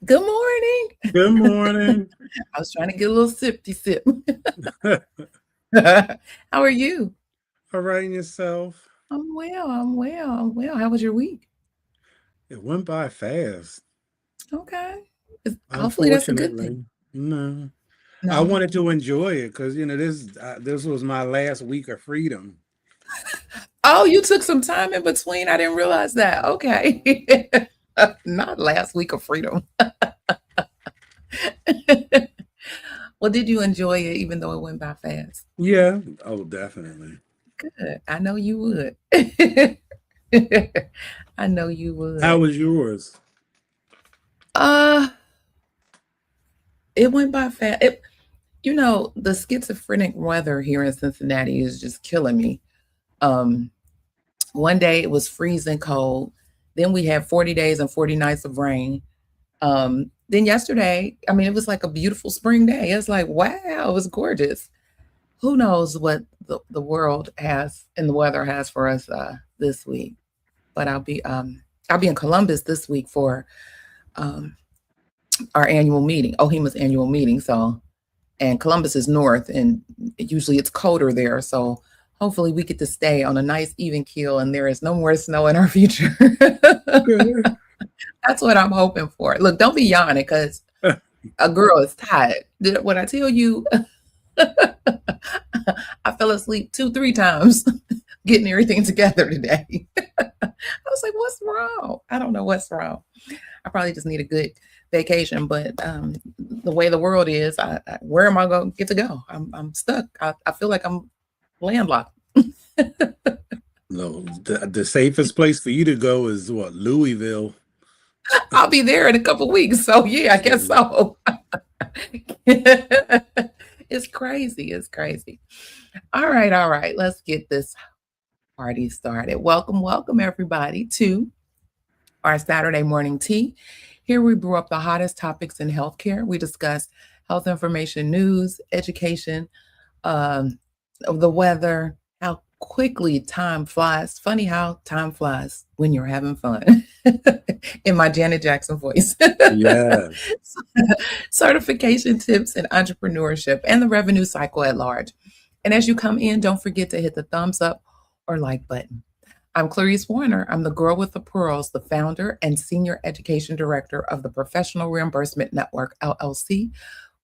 Good morning. Good morning. I was trying to get a little sippy sip. How are you? All right, and yourself? I'm well. How was your week? It went by fast. Okay. Hopefully that's a good thing. Unfortunately, no. I No. wanted to enjoy it because this was my last week of freedom. Oh, you took some time in between. I didn't realize that. Okay. Not last week of freedom. Well, did you enjoy it even though it went by fast? Yeah. Oh, definitely. Good. I know you would. I know you How would. was yours? Uh, it went by fast. The schizophrenic weather here in Cincinnati is just killing me. Um, one day it was freezing cold. Then we had 40 days and 40 nights of rain. Then yesterday, I mean, it was like a beautiful spring day. It's like, wow, it was gorgeous. Who knows what the world has and the weather has for us this week? But I'll be in Columbus this week for um, our annual meeting, OHIMA's annual meeting. So and Columbus is north, and usually it's colder there. So hopefully we get to stay on a nice even keel, and there is no more snow in our future. Good. That's what I'm hoping for. Look, don't be yawning because a girl is tired. Did what I tell you? I fell asleep 2, 3 times getting everything together today. I was like, "What's wrong?" I don't know what's wrong. I probably just need a good vacation. But the way the world is, where am I going to get to go? I'm stuck. I feel like I'm landlocked. No, the safest place for you to go is what? Louisville. I'll be there in a couple weeks. So yeah, I guess So, so. It's crazy. It's crazy. All right, all right. Let's get this party started. Welcome, everybody, to our Saturday morning tea. Here we brew up the hottest topics in healthcare. We discuss health information, news, education, um, the weather, how quickly time flies. Funny how time flies when you're having fun. In my Janet Jackson voice. yes. Certification tips and entrepreneurship and the revenue cycle at large. And as you come in, don't forget to hit the thumbs up or like button. I'm Clarice Warner. I'm the girl with the pearls, the founder and senior education director of the Professional Reimbursement Network, LLC,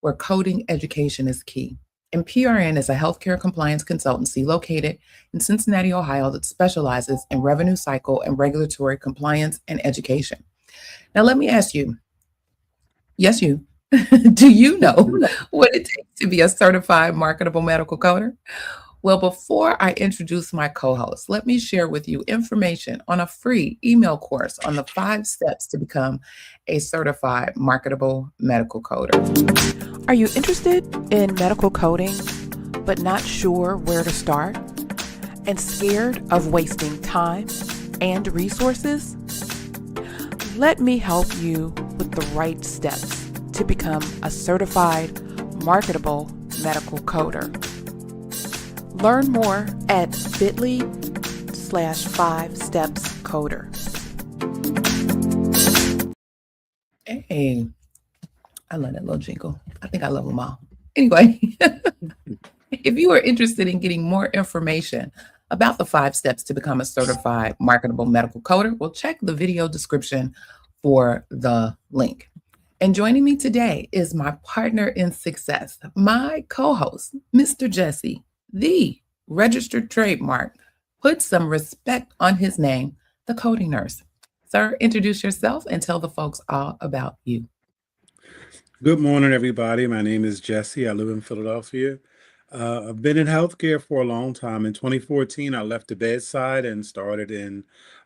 where coding education is key. And PRN is a healthcare compliance consultancy located in Cincinnati, Ohio, that specializes in revenue cycle and regulatory compliance and education. Now, let me ask you, yes, you, do you know what it takes to be a certified marketable medical coder? Well, before I introduce my co host, let me share with you information on a free email course on the 5 steps to become a certified marketable medical coder. Are you interested in medical coding but not sure where to start and scared of wasting time and resources? Let me help you with the right steps to become a certified marketable medical coder. Learn more at bit.ly/5stepscoder. Hey, I love that little jingle. I think I love them all. Anyway, if you are interested in getting more information about the 5 steps to become a certified marketable medical coder, well, check the video description for the link. And joining me today is my partner in success, my co host, Mr. Jesse, the registered trademark. Put some respect on his name, the coding nurse. Sir, introduce yourself and tell the folks all about you. Good morning, everybody. My name is Jesse. I live in Philadelphia. I've been in healthcare for a long time. In 2014, I left the bedside and started in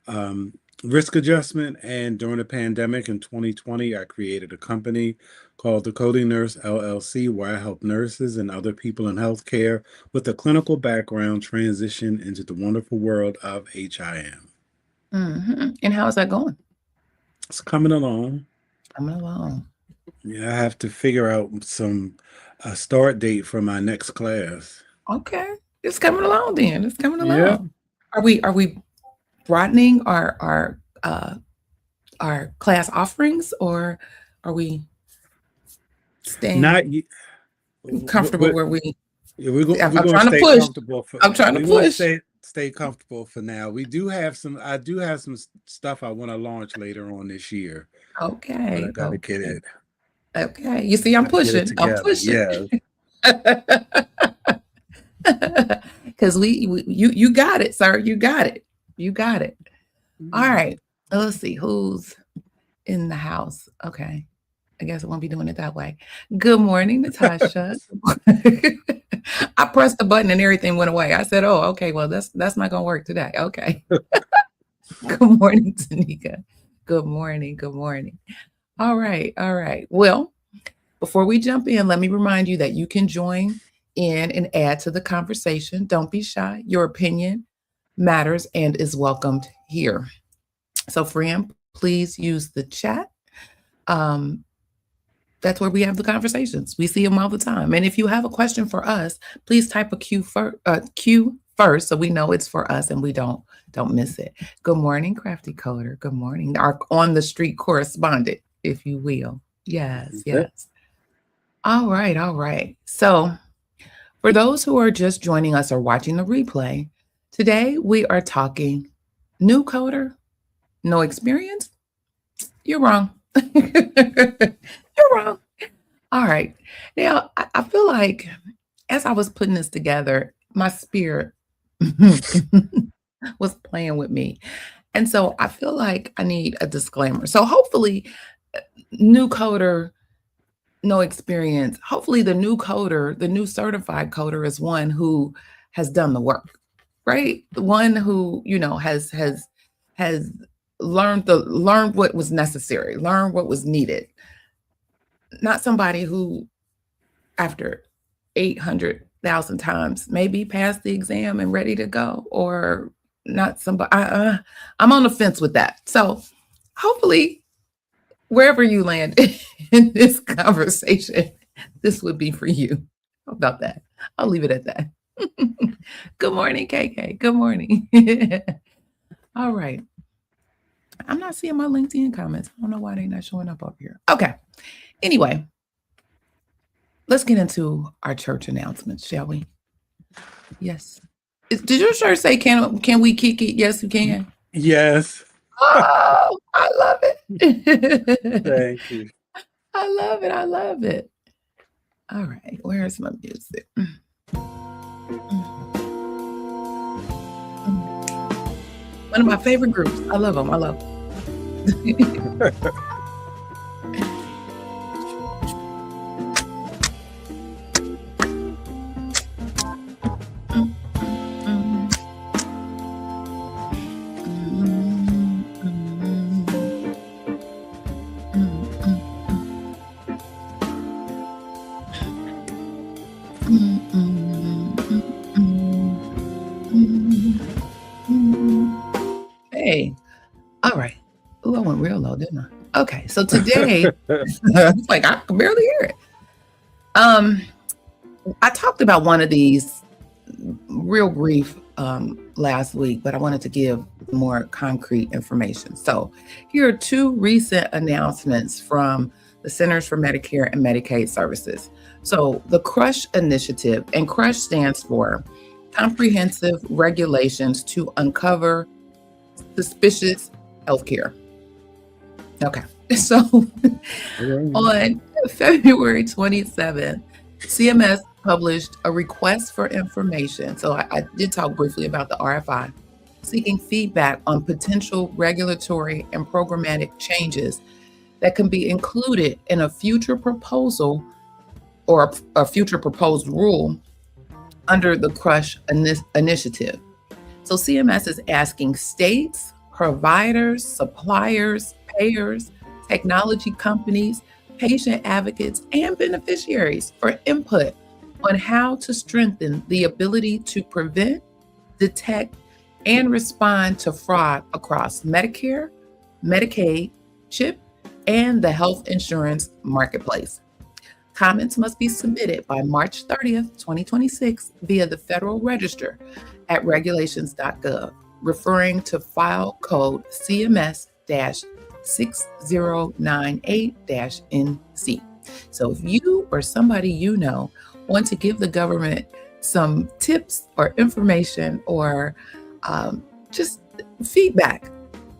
um, risk adjustment. And during the pandemic in 2020, I created a company called the Coding Nurse LLC, where I help nurses and other people in healthcare with a clinical background transition into the wonderful world of HIM. And how is that going? It's coming along. Coming along. Yeah, I have to figure out some a start date for my next class. Okay. It's coming along then. It's coming Yeah. along. Are we broadening our class offerings or Are we staying Not y- comfortable we're, where we? we're I'm going to trying to stay push. comfortable for I'm trying to we're going to push. stay comfortable for now. I do have some stuff I want to launch later on this year, but I Okay. got to get Okay. it Okay. You see, I'm got to get it pushing. I'm together. pushing. Yeah. Because you got it, sir. You got it. You got it. All right. Let's see who's in the house. Okay. I guess I won't be doing it that way. Good morning, Natasha. I pressed the button and everything went away. I said, "Oh, okay. Well, that's not gonna work today." Okay. Good morning, Tanika. Good morning. Good morning. All right. All right. Well, before we jump in, let me remind you that you can join in and add to the conversation. Don't be shy. Your opinion matters and is welcomed here. So, friend, please use the chat. Um, that's where we have the conversations. We see them all the time. And if you have a question for us, please type a Q first, so we know it's for us and we don't miss it. Good morning, Crafty Coder. Good morning, our on the street correspondent, if you will. Yes, yes. All right, all right. So, for those who are just joining us or watching the replay, today we are talking new coder, no experience. You're wrong. You're wrong. All right. Now, I feel like as I was putting this together, my spirit was playing with me. And so I feel like I need a disclaimer. So hopefully, new coder, no experience. Hopefully, the new coder, the new certified coder is one who has done the work, right? The one who, has learned what was necessary, learned what was needed. Not somebody who, after 800,000 times, maybe passed the exam and ready to go, or not somebody. I'm on the fence with that. So hopefully, wherever you land in this conversation, this would be for you. How about that? I'll leave it at that. Good morning, KK. Good morning. All right. I'm not seeing my LinkedIn comments. I don't know why they're not showing up here. Okay. Anyway, let's get into our church announcements, shall we? Yes. Did your church say, can we kick it? Yes, we can. Yes. Oh, I love it. Thank you. I love it. I love it. All right. Where's my music? One of my favorite groups. I love them. I love them. Hey, all right. Ooh, I went real low, didn't I? Okay, so today, it's like I can barely hear it. I talked about one of these real brief last week, but I wanted to give more concrete information. So here are two recent announcements from the Centers for Medicare and Medicaid Services. So the CRUSH initiative, and CRUSH stands for Comprehensive Regulations to Uncover Suspicious Healthcare. Okay, so on February 27th, CMS published a request for information. So I did talk briefly about the RFI, seeking feedback on potential regulatory and programmatic changes that can be included in a future proposal or a future proposed rule under the CRUSH initiative. So CMS is asking states, providers, suppliers, payers, technology companies, patient advocates, and beneficiaries for input on how to strengthen the ability to prevent, detect, and respond to fraud across Medicare, Medicaid, CHIP, and the health insurance marketplace. Comments must be submitted by March 30th, 2026 via the Federal Register at regulations.gov, referring to file code CMS 6098-NC. So if you or somebody you know want to give the government some tips or information or just feedback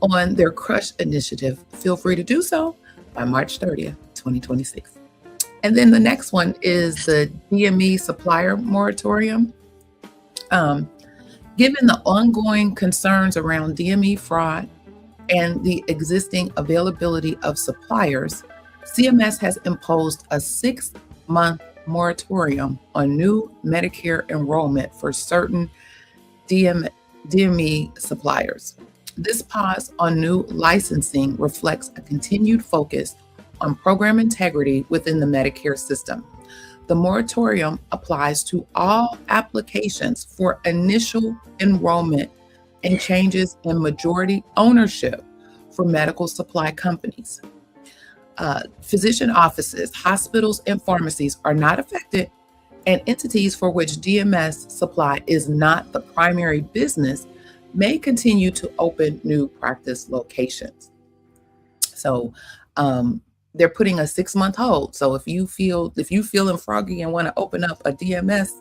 on their Crush initiative, feel free to do so by March 30th, 2026. And then the next one is the DME supplier moratorium. Given the ongoing concerns around DME fraud and the existing availability of suppliers, CMS has imposed a 6-month moratorium on new Medicare enrollment for certain DME suppliers. This pause on new licensing reflects a continued focus on program integrity within the Medicare system. The moratorium applies to all applications for initial enrollment and changes in majority ownership for medical supply companies. Physician offices, hospitals, and pharmacies are not affected, and entities for which DMS supply is not the primary business may continue to open new practice locations. So they're putting a 6-month hold. So if you feeling froggy and want to open up a DMS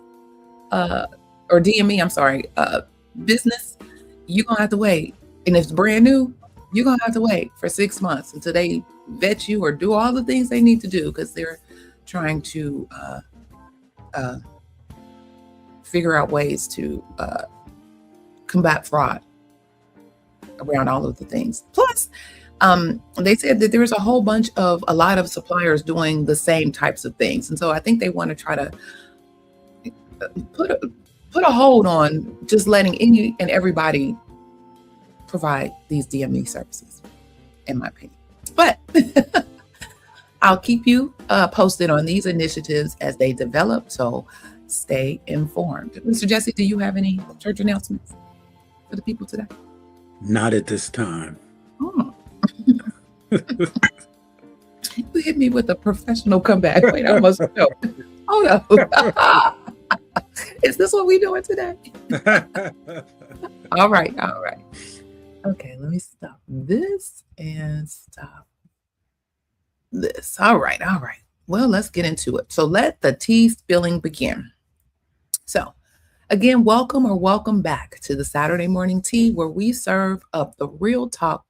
or DME, business, you're gonna have to wait. And if it's brand new, you're gonna have to wait for 6 months until they vet you or do all the things they need to do, because they're trying to figure out ways to combat fraud around all of the things. Plus, they said that there's a lot of suppliers doing the same types of things. And so I think they want to try to put a hold on just letting any and everybody provide these DME services, in my opinion. But I'll keep you posted on these initiatives as they develop. So stay informed. Mr. Jesse, do you have any church announcements for the people today? Not at this time. Oh. You hit me with a professional comeback. Wait, I almost choked. Hold up. Is this what we're doing today? All right. Okay, let me stop this and stop this. All right. Well, let's get into it. So let the tea spilling begin. So again, welcome back to the Saturday Morning Tea, where we serve up the real talk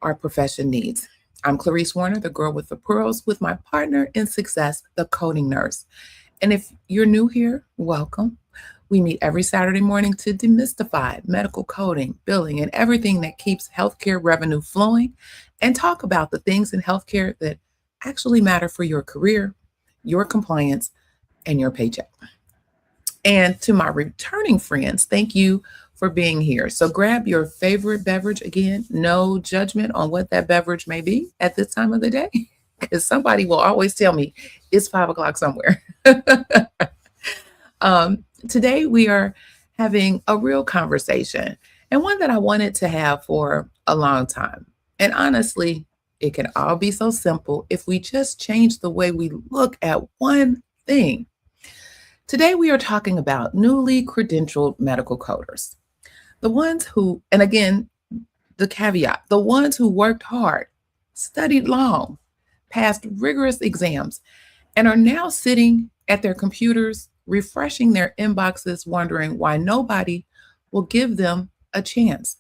our profession needs. I'm Clarice Warner, the girl with the pearls, with my partner in success, the coding nurse. And if you're new here, welcome. We meet every Saturday morning to demystify medical coding, billing, and everything that keeps healthcare revenue flowing, and talk about the things in healthcare that actually matter for your career, your compliance, and your paycheck. And to my returning friends, thank you for being here. So grab your favorite beverage. Again, no judgment on what that beverage may be at this time of the day, because somebody will always tell me it's 5 o'clock somewhere. Today we are having a real conversation, and one that I wanted to have for a long time. And honestly, it can all be so simple if we just change the way we look at one thing. Today we are talking about newly credentialed medical coders. The ones who, and again, the caveat, the ones who worked hard, studied long, passed rigorous exams, and are now sitting at their computers, refreshing their inboxes, wondering why nobody will give them a chance.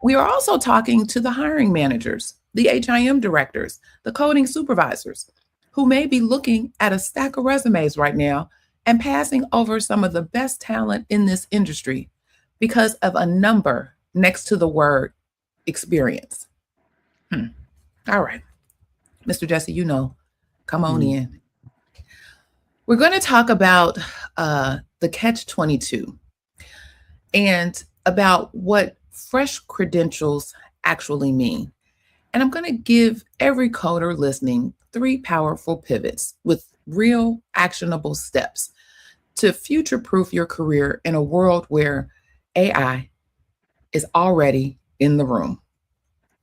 We are also talking to the hiring managers, the HIM directors, the coding supervisors, who may be looking at a stack of resumes right now and passing over some of the best talent in this industry because of a number next to the word experience. All right, Mr. Jesse, come on in. We're going to talk about the catch-22 and about what fresh credentials actually mean. And I'm going to give every coder listening 3 powerful pivots with real actionable steps to future-proof your career in a world where AI is already in the room,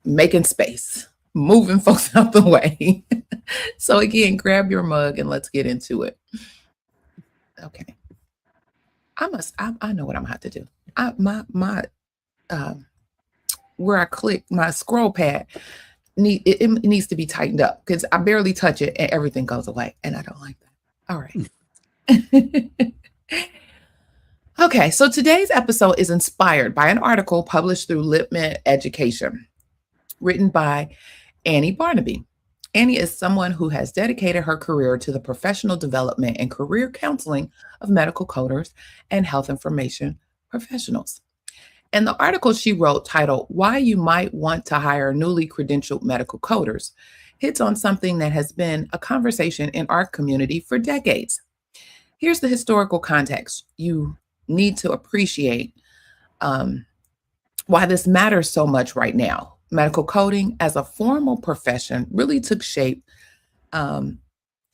making space, moving folks out the way. So again, grab your mug and let's get into it. Okay. I know what I'm gonna have to do. Where I click my scroll pad, it needs to be tightened up because I barely touch it and everything goes away, and I don't like that. All right. Okay, so today's episode is inspired by an article published through Lipman Education, written by Annie Barnaby. Annie is someone who has dedicated her career to the professional development and career counseling of medical coders and health information professionals. And the article she wrote, titled Why You Might Want to Hire Newly Credentialed Medical Coders, hits on something that has been a conversation in our community for decades. Here's the historical context you need to appreciate um, why this matters so much right now. Medical coding as a formal profession really took shape um,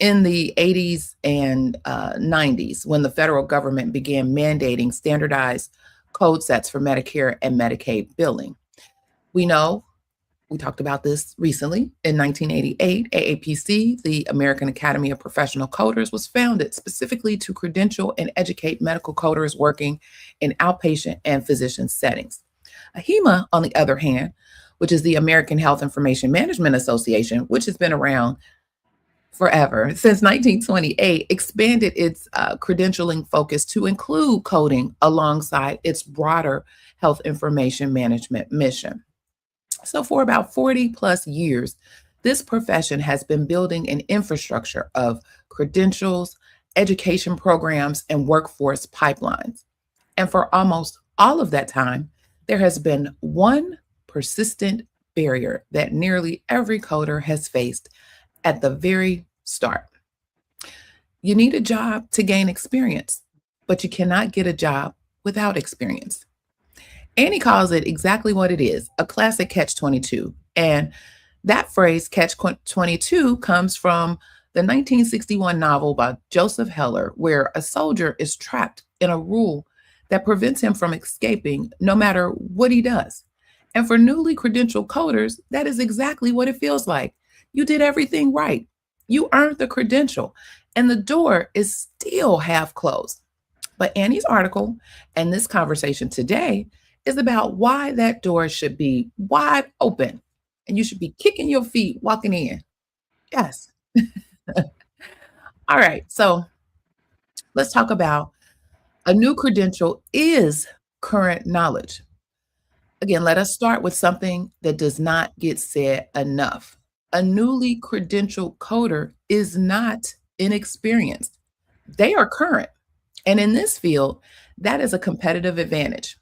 in the 80s and 90s when the federal government began mandating standardized code sets for Medicare and Medicaid billing. We know, we talked about this recently, in 1988, AAPC, the American Academy of Professional Coders, was founded specifically to credential and educate medical coders working in outpatient and physician settings. AHIMA, on the other hand, which is the American Health Information Management Association, which has been around forever, since 1928, expanded its credentialing focus to include coding alongside its broader health information management mission. So, for about 40 plus years, this profession has been building an infrastructure of credentials, education programs, and workforce pipelines. And for almost all of that time, there has been one persistent barrier that nearly every coder has faced at the very start. You need a job to gain experience, but you cannot get a job without experience. Annie calls it exactly what it is, a classic catch 22. And that phrase, catch 22, comes from the 1961 novel by Joseph Heller, where a soldier is trapped in a rule that prevents him from escaping no matter what he does. And for newly credentialed coders, that is exactly what it feels like. You did everything right. You earned the credential, and the door is still half closed. But Annie's article and this conversation today is about why that door should be wide open and you should be kicking your feet walking in. Yes. All right. So let's talk about a new credential is current knowledge. Again, let us start with something that does not get said enough. A newly credentialed coder is not inexperienced. They are current. And in this field, that is a competitive advantage.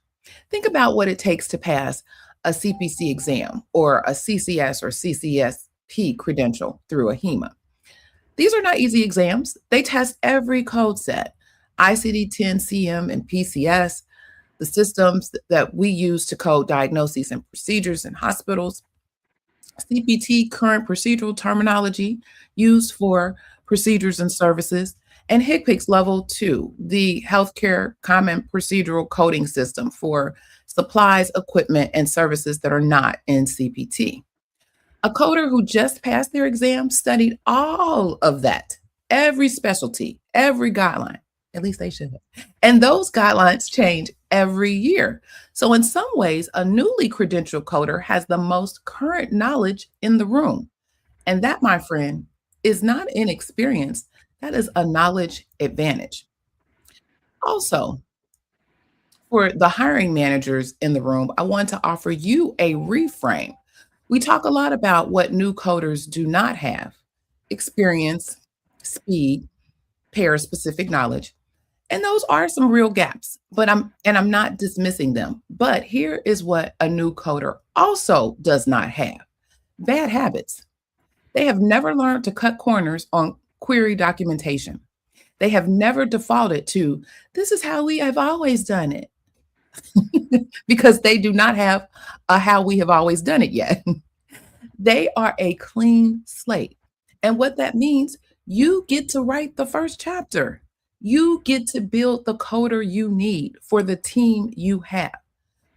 Think about what it takes to pass a CPC exam or a CCS or CCSP credential through a HEMA. These are not easy exams. They test every code set, ICD-10, CM, and PCS, the systems that we use to code diagnoses and procedures in hospitals, CPT, current procedural terminology used for procedures and services, and HCPCS Level 2, the Healthcare Common Procedural Coding System for supplies, equipment, and services that are not in CPT. A coder who just passed their exam studied all of that, every specialty, every guideline. At least they should have. And those guidelines change every year. So in some ways, a newly credentialed coder has the most current knowledge in the room. And that, my friend, is not inexperience. That is a knowledge advantage. Also, for the hiring managers in the room, I want to offer you a reframe. We talk a lot about what new coders do not have: experience, speed, pair specific knowledge. And those are some real gaps, but I'm not dismissing them. But here is what a new coder also does not have: bad habits. They have never learned to cut corners on query documentation. They have never defaulted to, this is how we have always done it, because they do not have a how we have always done it yet. They are a clean slate. And what that means, you get to write the first chapter. You get to build the coder you need for the team you have,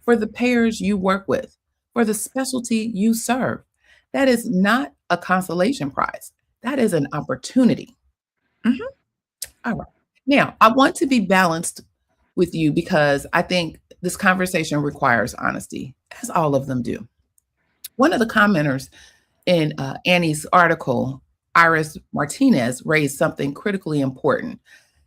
for the payers you work with, for the specialty you serve. That is not a consolation prize. That is an opportunity. Mhm. All right. Now, I want to be balanced with you because I think this conversation requires honesty, as all of them do. One of the commenters In Annie's article, Iris Martinez raised something critically important.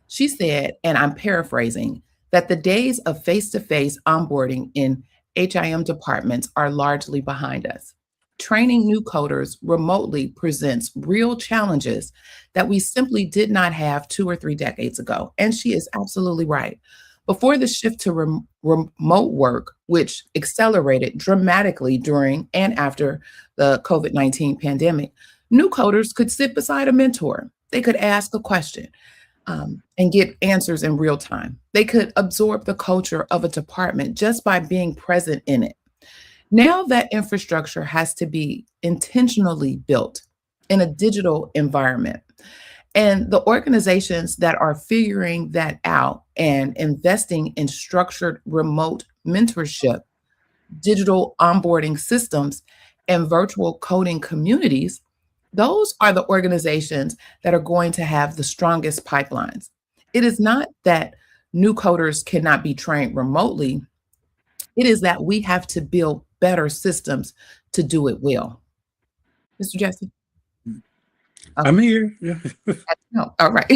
She said, and I'm paraphrasing, that the days of face to face onboarding in HIM departments are largely behind us. Training new coders remotely presents real challenges that we simply did not have 2 or 3 decades ago. And she is absolutely right. Before the shift to remote work, which accelerated dramatically during and after the COVID 19 pandemic, new coders could sit beside a mentor. They could ask a question and get answers in real time. They could absorb the culture of a department just by being present in it. Now that infrastructure has to be intentionally built in a digital environment. And the organizations that are figuring that out and investing in structured remote mentorship, digital onboarding systems, and virtual coding communities, those are the organizations that are going to have the strongest pipelines. It is not that new coders cannot be trained remotely, it is that we have to build better systems to do it well. Mr. Jesse? I'm here. Yeah. No, all right.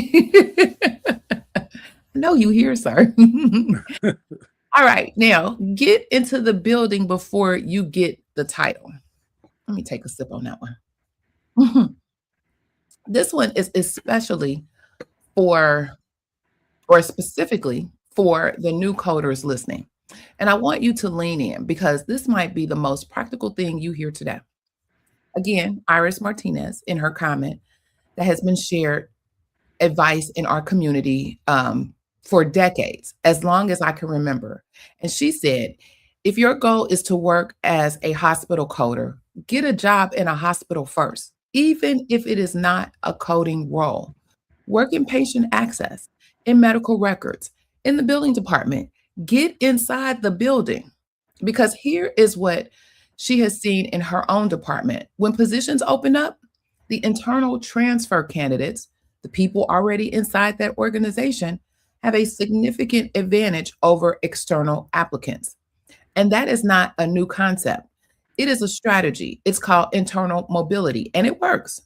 No, you here, sir. All right, now get into the building before you get the title. Let me take a sip on that one. Mhm. This one is especially for, or specifically for the new coders listening. And I want you to lean in because this might be the most practical thing you hear today. Again, Iris Martinez, in her comment that has been shared advice in our community for decades, as long as I can remember. And she said, if your goal is to work as a hospital coder, get a job in a hospital first, even if it is not a coding role. Work in patient access, in medical records, in the building department. Get inside the building. Because here is what she has seen in her own department. When positions open up, the internal transfer candidates, the people already inside that organization, have a significant advantage over external applicants. And that is not a new concept. It is a strategy. It's called internal mobility, and it works.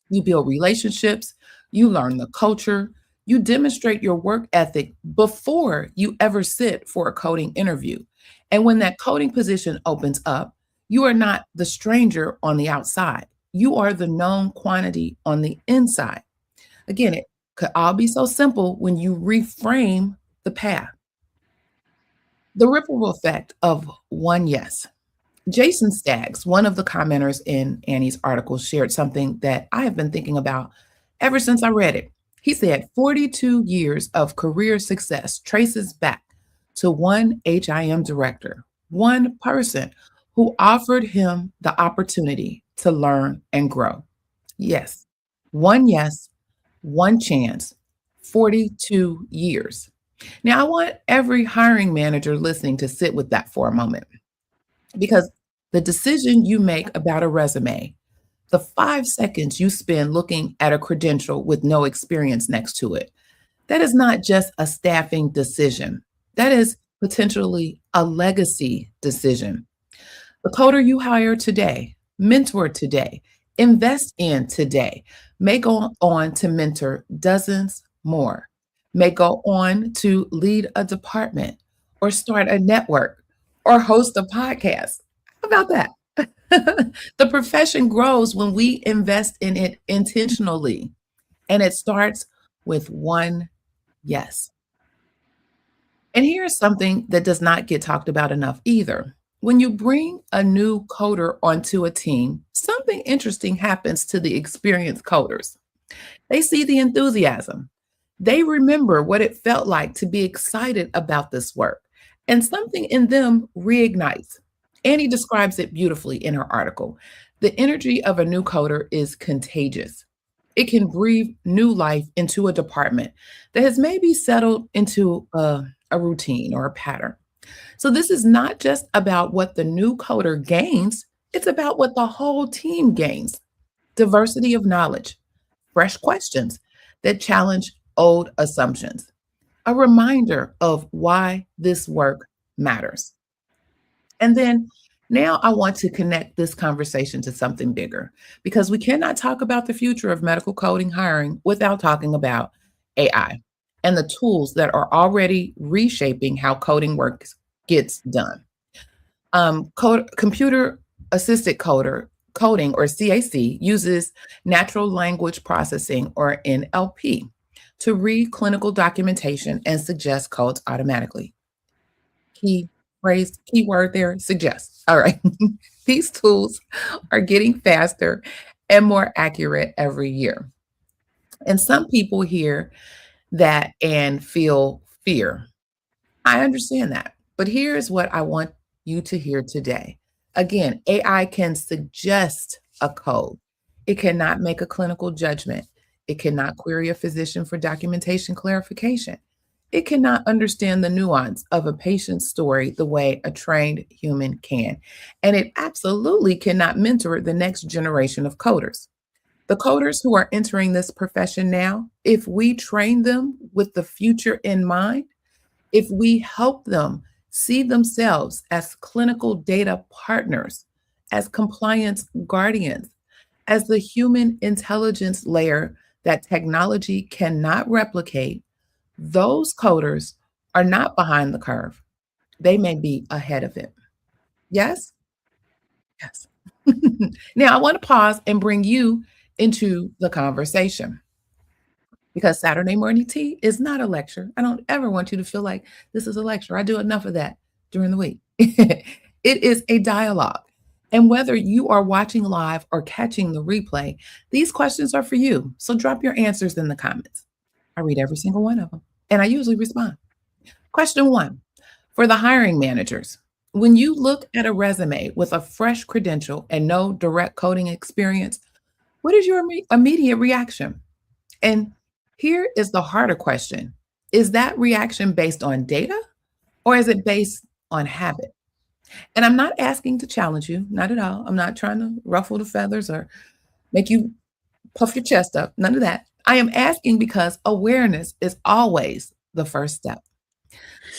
You build relationships, you learn the culture, you demonstrate your work ethic before you ever sit for a coding interview. And when that coding position opens up, you are not the stranger on the outside. You are the known quantity on the inside. Again, it could all be so simple when you reframe the path. The ripple effect of one yes. Jason Staggs, one of the commenters in Annie's article, shared something that I have been thinking about ever since I read it. He said 42 years of career success traces back to one HIM director, one person who offered him the opportunity to learn and grow. Yes, one chance, 42 years. Now, I want every hiring manager listening to sit with that for a moment because the decision you make about a resume, the 5 seconds you spend looking at a credential with no experience next to it, that is not just a staffing decision. That is potentially a legacy decision. The coder you hire today, mentor today, invest in today, may go on to mentor dozens more, may go on to lead a department or start a network or host a podcast. How about that? The profession grows when we invest in it intentionally, and it starts with one yes. And here's something that does not get talked about enough either. When you bring a new coder onto a team, something interesting happens to the experienced coders. They see the enthusiasm. They remember what it felt like to be excited about this work, and something in them reignites. Annie describes it beautifully in her article. The energy of a new coder is contagious. It can breathe new life into a department that has maybe settled into a routine or a pattern. So, this is not just about what the new coder gains, it's about what the whole team gains: diversity of knowledge, fresh questions that challenge old assumptions, a reminder of why this work matters. And then Now, I want to connect this conversation to something bigger because we cannot talk about the future of medical coding hiring without talking about AI and the tools that are already reshaping how coding work gets done. Computer assisted coding or CAC uses natural language processing or NLP to read clinical documentation and suggest codes automatically. Key phrase, keyword there, suggest. All right. These tools are getting faster and more accurate every year. And some people hear that and feel fear. I understand that. But here's what I want you to hear today. Again, AI can suggest a code. It cannot make a clinical judgment. It cannot query a physician for documentation clarification. It cannot understand the nuance of a patient's story the way a trained human can. And it absolutely cannot mentor the next generation of coders. The coders who are entering this profession now, if we train them with the future in mind, if we help them see themselves as clinical data partners, as compliance guardians, as the human intelligence layer that technology cannot replicate, those coders are not behind the curve. They may be ahead of it. Yes? Yes. Now, I want to pause and bring you into the conversation because Saturday morning tea is not a lecture. I don't ever want you to feel like this is a lecture. I do enough of that during the week. It is a dialogue. And whether you are watching live or catching the replay, these questions are for you. So drop your answers in the comments. I read every single one of them and I usually respond. Question one for the hiring managers. When you look at a resume with a fresh credential and no direct coding experience, what is your immediate reaction? And here is the harder question. Is that reaction based on data or is it based on habit? And I'm not asking to challenge you, not at all. I'm not trying to ruffle the feathers or make you puff your chest up, none of that. I am asking because awareness is always the first step.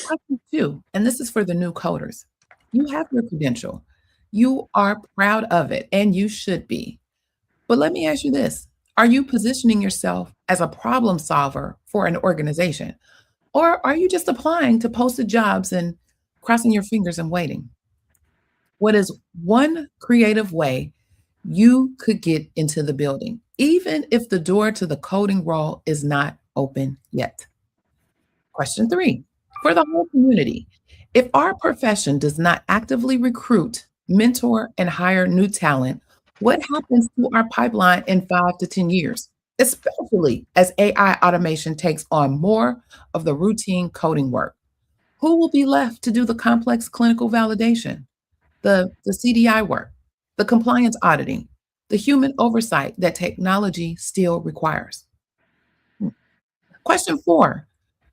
Question two, and this is for the new coders. You have your credential. You are proud of it, and you should be. But let me ask you this. Are you positioning yourself as a problem solver for an organization? Or are you just applying to posted jobs and crossing your fingers and waiting? What is one creative way you could get into the building, even if the door to the coding role is not open yet? Question three, for the whole community, if our profession does not actively recruit, mentor, and hire new talent, what happens to our pipeline in 5 to 10 years, especially as AI automation takes on more of the routine coding work? Who will be left to do the complex clinical validation, the CDI work, the compliance auditing, the human oversight that technology still requires? Question four,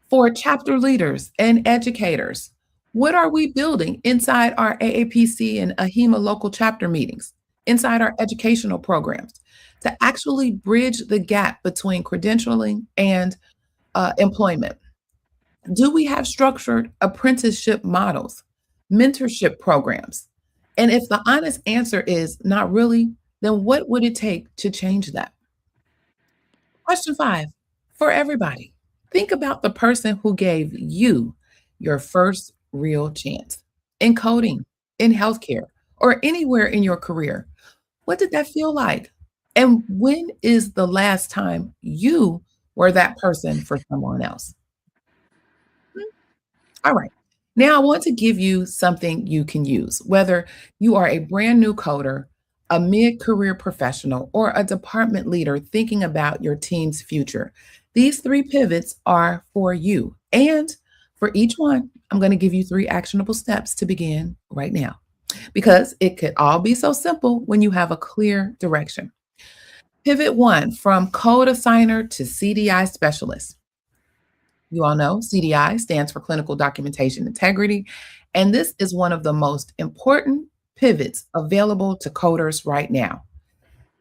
for chapter leaders and educators, what are we building inside our AAPC and AHIMA local chapter meetings, inside our educational programs to actually bridge the gap between credentialing and employment? Do we have structured apprenticeship models, mentorship programs? And if the honest answer is not really, then what would it take to change that? Question five, for everybody, think about the person who gave you your first real chance in coding, in healthcare, or anywhere in your career. What did that feel like? And when is the last time you were that person for someone else? All right. Now I want to give you something you can use, whether you are a brand new coder, a mid-career professional, or a department leader thinking about your team's future. These three pivots are for you. And for each one, I'm going to give you three actionable steps to begin right now because it could all be so simple when you have a clear direction. Pivot one, from code assigner to CDI specialist. You all know CDI stands for Clinical Documentation Integrity, and this is one of the most important pivots available to coders right now.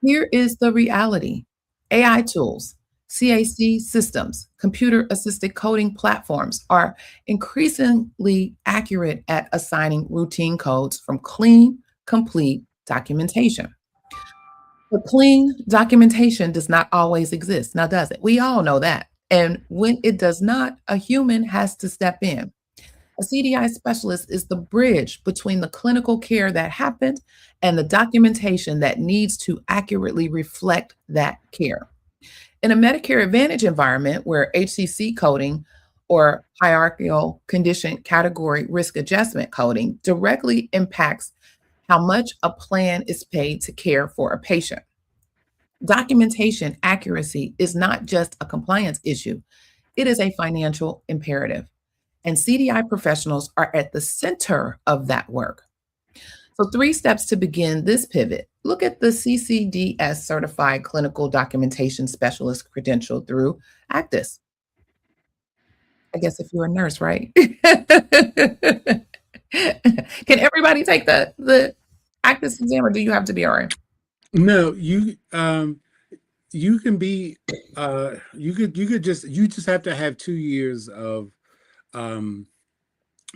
Here is the reality. AI tools, CAC systems, computer assisted coding platforms are increasingly accurate at assigning routine codes from clean complete documentation. But clean documentation does not always exist, now does it? We all know that. And when it does not, a human has to step in. A CDI specialist is the bridge between the clinical care that happened and the documentation that needs to accurately reflect that care. In a Medicare Advantage environment where HCC coding or hierarchical condition category risk adjustment coding directly impacts how much a plan is paid to care for a patient. Documentation accuracy is not just a compliance issue, it is a financial imperative. And CDI professionals are at the center of that work. So, 3 steps to begin this pivot. Look at the CCDS Certified Clinical Documentation Specialist credential through ACDIS. I guess if you're a nurse, right? Can everybody take the ACDIS exam, or do you have to be RN? No, you can be you just have to have 2 years of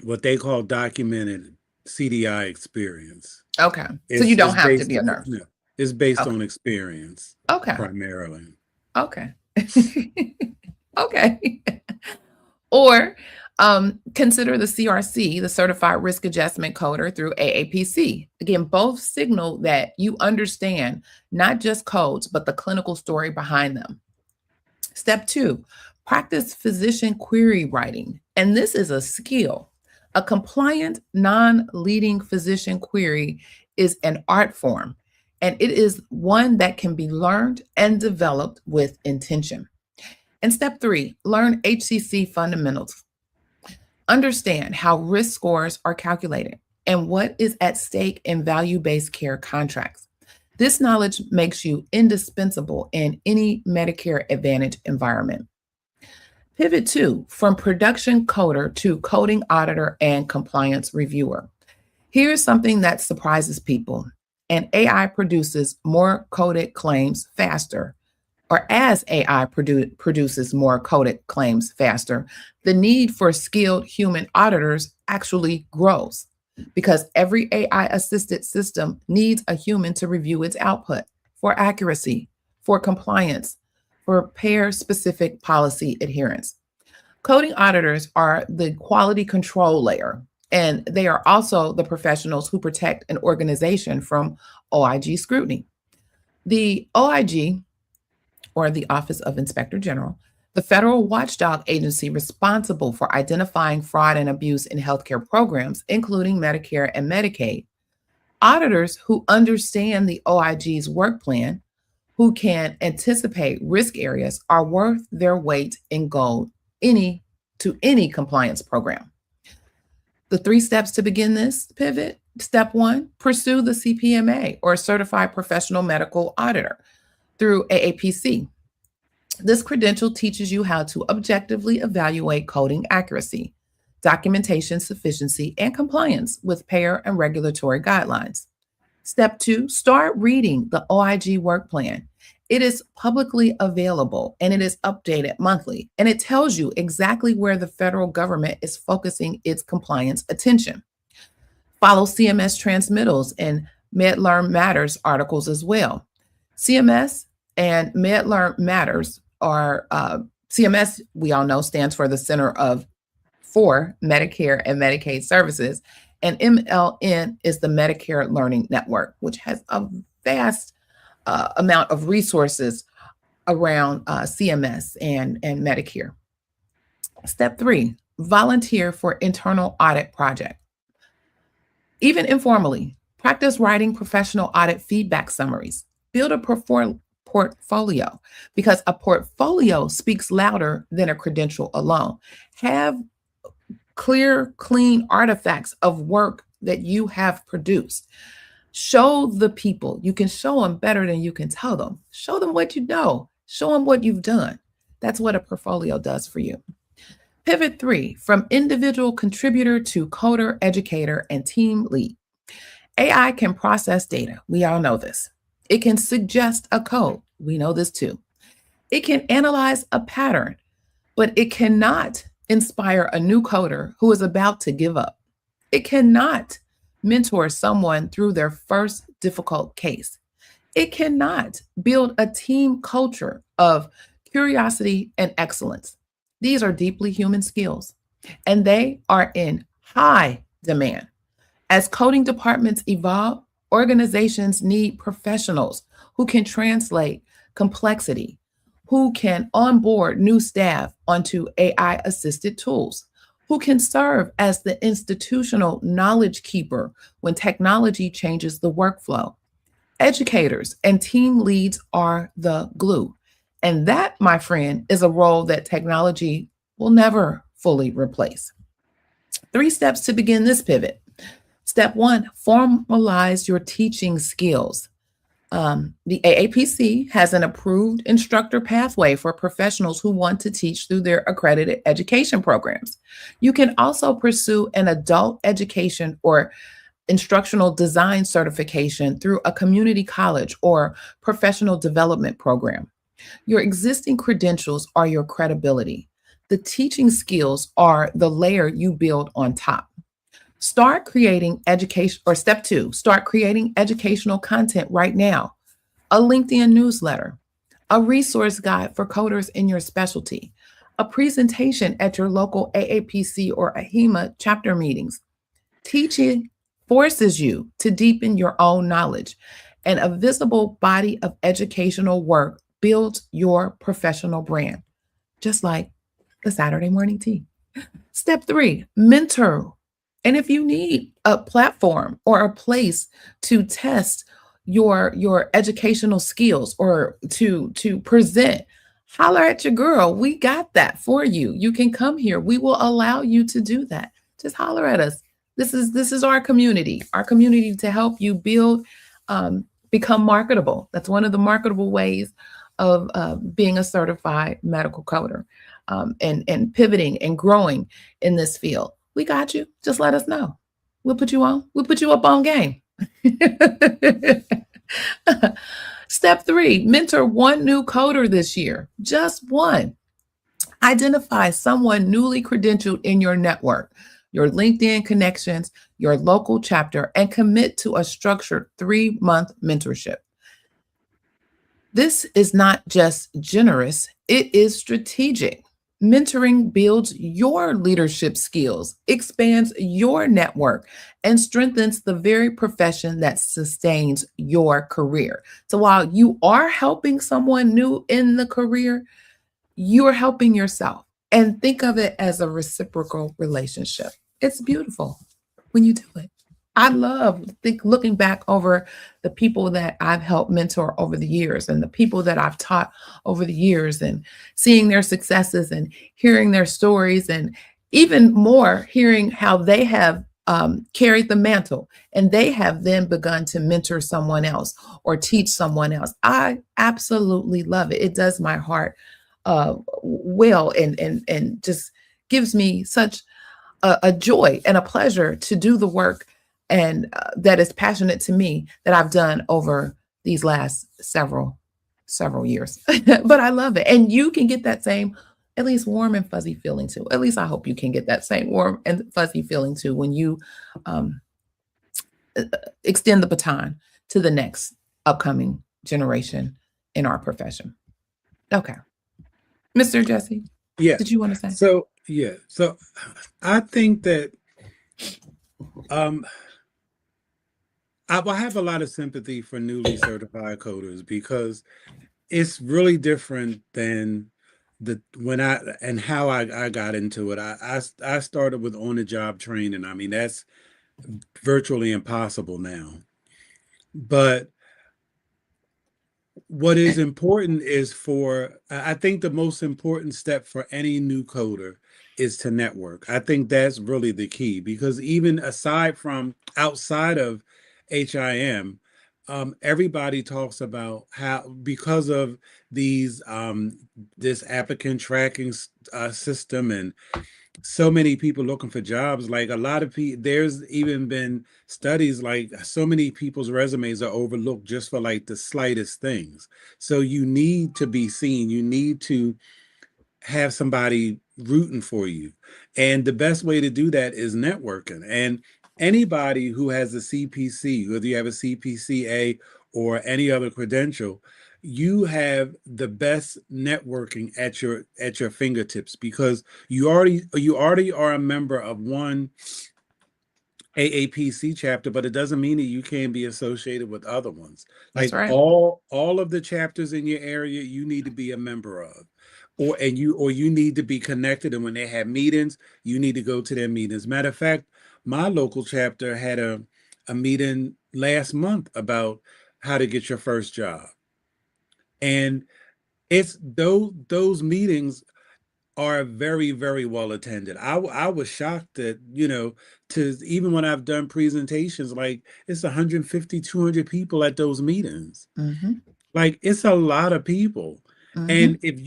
what they call documented CDI experience. Okay. So you don't It's have to based be a nurse. no, it's based Okay. on experience Okay. primarily. Okay. Okay. Or consider the CRC, the Certified Risk Adjustment Coder through AAPC. Again, both signal that you understand not just codes, but the clinical story behind them. Step 2, practice physician query writing. And this is a skill. A compliant, non-leading physician query is an art form, and it is one that can be learned and developed with intention. And step 3, learn HCC fundamentals. Understand how risk scores are calculated and what is at stake in value-based care contracts. This knowledge makes you indispensable in any Medicare Advantage environment. Pivot 2, from production coder to coding auditor and compliance reviewer. Here's something that surprises people. And AI produces more coded claims faster, or as AI produces more coded claims faster, the need for skilled human auditors actually grows because every AI assisted system needs a human to review its output for accuracy, for compliance, for payer specific policy adherence. Coding auditors are the quality control layer, and they are also the professionals who protect an organization from OIG scrutiny. The OIG, or the Office of Inspector General, the federal watchdog agency responsible for identifying fraud and abuse in healthcare programs, including Medicare and Medicaid. Auditors who understand the OIG's work plan, who can anticipate risk areas, are worth their weight in gold to any compliance program. The 3 steps to begin this pivot. Step 1, pursue the CPMA, or Certified Professional Medical Auditor, through AAPC. This credential teaches you how to objectively evaluate coding accuracy, documentation sufficiency, and compliance with payer and regulatory guidelines. Step 2, start reading the OIG work plan. It is publicly available and it is updated monthly, and it tells you exactly where the federal government is focusing its compliance attention. Follow CMS transmittals and MedLearn Matters articles as well. CMS and MedLearn Matters are CMS, we all know, stands for the Center for Medicare and Medicaid Services, and MLN is the Medicare Learning Network, which has a vast amount of resources around CMS and Medicare. Step 3, volunteer for internal audit project. Even informally, practice writing professional audit feedback summaries. Build a portfolio, because a portfolio speaks louder than a credential alone. Have clear, clean artifacts of work that you have produced. Show the people. You can show them better than you can tell them. Show them what you know. Show them what you've done. That's what a portfolio does for you. Pivot 3, from individual contributor to coder, educator, and team lead. AI can process data. We all know this. It can suggest a code. We know this too. It can analyze a pattern, but it cannot inspire a new coder who is about to give up. It cannot mentor someone through their first difficult case. It cannot build a team culture of curiosity and excellence. These are deeply human skills, and they are in high demand. As coding departments evolve, organizations need professionals who can translate complexity, who can onboard new staff onto AI assisted tools, who can serve as the institutional knowledge keeper when technology changes the workflow. Educators and team leads are the glue. And that, my friend, is a role that technology will never fully replace. 3 steps to begin this pivot. Step one, formalize your teaching skills. The AAPC has an approved instructor pathway for professionals who want to teach through their accredited education programs. You can also pursue an adult education or instructional design certification through a community college or professional development program. Your existing credentials are your credibility. The teaching skills are the layer you build on top. Start creating education, or step two, start creating educational content right now. A LinkedIn newsletter, a resource guide for coders in your specialty, a presentation at your local AAPC or AHEMA chapter meetings. Teaching forces you to deepen your own knowledge, and a visible body of educational work builds your professional brand, just like the Saturday morning tea. Step three, mentor. And if you need a platform or a place to test your educational skills or to present, holler at your girl. We got that for you. You can come here. We will allow you to do that. Just holler at us. This is our community to help you build, become marketable. That's one of the marketable ways of being a certified medical coder, and pivoting and growing in this field. We got you. Just let us know. We'll put you on. We'll put you up on game. Step three, mentor one new coder this year. Just one. Identify someone newly credentialed in your network, your LinkedIn connections, your local chapter, and commit to a structured 3-month mentorship. This is not just generous, it is strategic. Mentoring builds your leadership skills, expands your network, and strengthens the very profession that sustains your career. So while you are helping someone new in the career, you're helping yourself. And think of it as a reciprocal relationship. It's beautiful when you do it. I love looking back over the people that I've helped mentor over the years and the people that I've taught over the years and seeing their successes and hearing their stories, and even more hearing how they have carried the mantle and they have then begun to mentor someone else or teach someone else. I absolutely love it. It does my heart well, and just gives me such a joy and a pleasure to do the work, and that is passionate to me, that I've done over these last several years. But I love it. And you can get that same, at least warm and fuzzy feeling too. At least I hope you can get that same warm and fuzzy feeling too when you extend the baton to the next upcoming generation in our profession. Okay. Mr. Jesse, Yeah. did you want to say? So I think that I have a lot of sympathy for newly certified coders, because it's really different than how I got into it. I started with on the job training. I mean, that's virtually impossible now. But what is important is I think the most important step for any new coder is to network. I think that's really the key, because even outside of HIM, everybody talks about how, because of this applicant tracking system, and so many people looking for jobs, like a lot of people, there's even been studies like so many people's resumes are overlooked just for like the slightest things. So you need to be seen, you need to have somebody rooting for you, and the best way to do that is networking. And Anybody who has a CPC, whether you have a CPCA or any other credential, you have the best networking at your fingertips, because you already are a member of one AAPC chapter, but it doesn't mean that you can't be associated with other ones. That's Like right. all of the chapters in your area, you need to be a member of, or you need to be connected. And when they have meetings, you need to go to their meetings. Matter of fact, my local chapter had a meeting last month about how to get your first job, and it's those meetings are very, very well attended. I was shocked that, to even when I've done presentations, like it's 150, 200 people at those meetings. Mm-hmm. Like it's a lot of people. Mm-hmm. And if